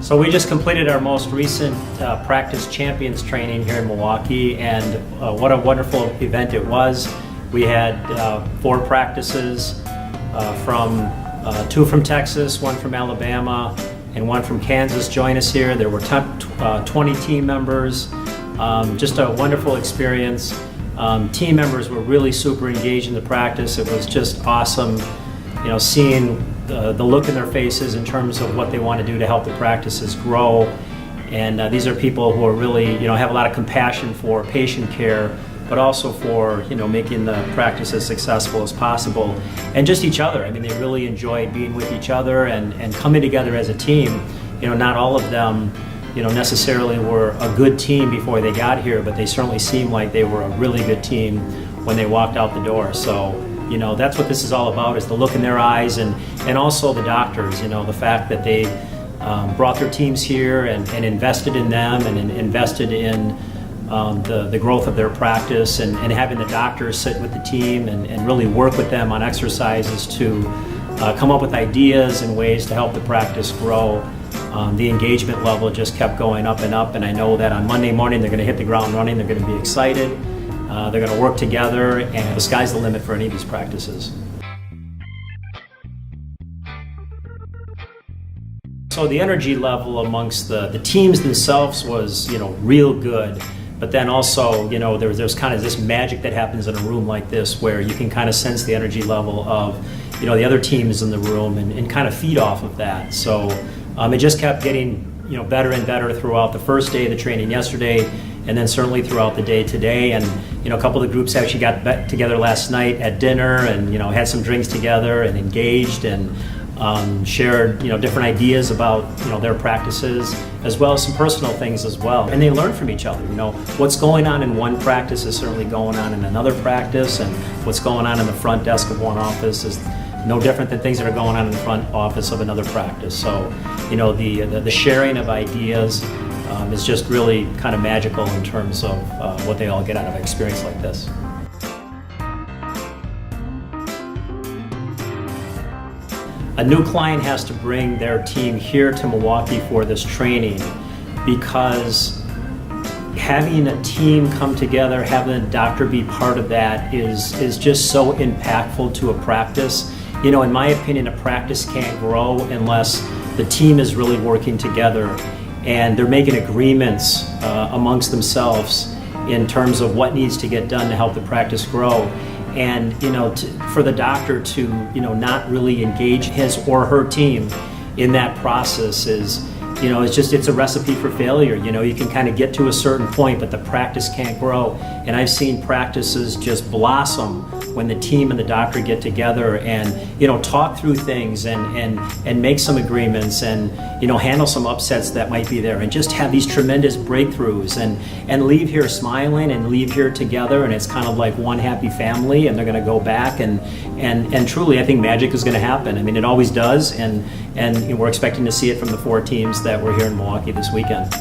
So we just completed our most recent practice champions training here in Milwaukee, and what a wonderful event it was. We had 4 practices from 2 from Texas, 1 from Alabama, and 1 from Kansas join us here. There were 20 team members. Just a wonderful experience. Team members were really super engaged in the practice. It was just awesome, seeing the look in their faces in terms of what they want to do to help the practices grow. And these are people who are really, have a lot of compassion for patient care, but also for, making the practice as successful as possible. And just each other. I mean, they really enjoyed being with each other and coming together as a team. Not all of them, necessarily were a good team before they got here, but they certainly seemed like they were a really good team when they walked out the door. So, that's what this is all about, is the look in their eyes, and also the doctors, the fact that they brought their teams here and invested in them and invested in the growth of their practice, and having the doctors sit with the team and really work with them on exercises to come up with ideas and ways to help the practice grow. The engagement level just kept going up, and I know that on Monday morning they're going to hit the ground running. They're going to be excited. They're going to work together, and the sky's the limit for any of these practices. So the energy level amongst the teams themselves was, real good. But then also, there's kind of this magic that happens in a room like this, where you can kind of sense the energy level of, the other teams in the room, and kind of feed off of that. So it just kept getting, better and better throughout the first day of the training yesterday, and then certainly throughout the day today. And a couple of the groups actually got together last night at dinner, and had some drinks together and engaged and shared different ideas about their practices, as well as some personal things as well. And they learn from each other. What's going on in one practice is certainly going on in another practice, and what's going on in the front desk of one office is no different than things that are going on in the front office of another practice. So the sharing of ideas is just really kind of magical in terms of what they all get out of an experience like this. A new client has to bring their team here to Milwaukee for this training, because having a team come together, having a doctor be part of that is just so impactful to a practice. In my opinion, a practice can't grow unless the team is really working together and they're making agreements amongst themselves in terms of what needs to get done to help the practice grow. And for the doctor to not really engage his or her team in that process is it's a recipe for failure. You can kind of get to a certain point, but the practice can't grow. And I've seen practices just blossom when the team and the doctor get together and talk through things and make some agreements and handle some upsets that might be there, and just have these tremendous breakthroughs and leave here smiling and leave here together, and it's kind of like one happy family, and they're going to go back and truly I think magic is going to happen. I mean, it always does, and we're expecting to see it from the 4 teams that were here in Milwaukee this weekend.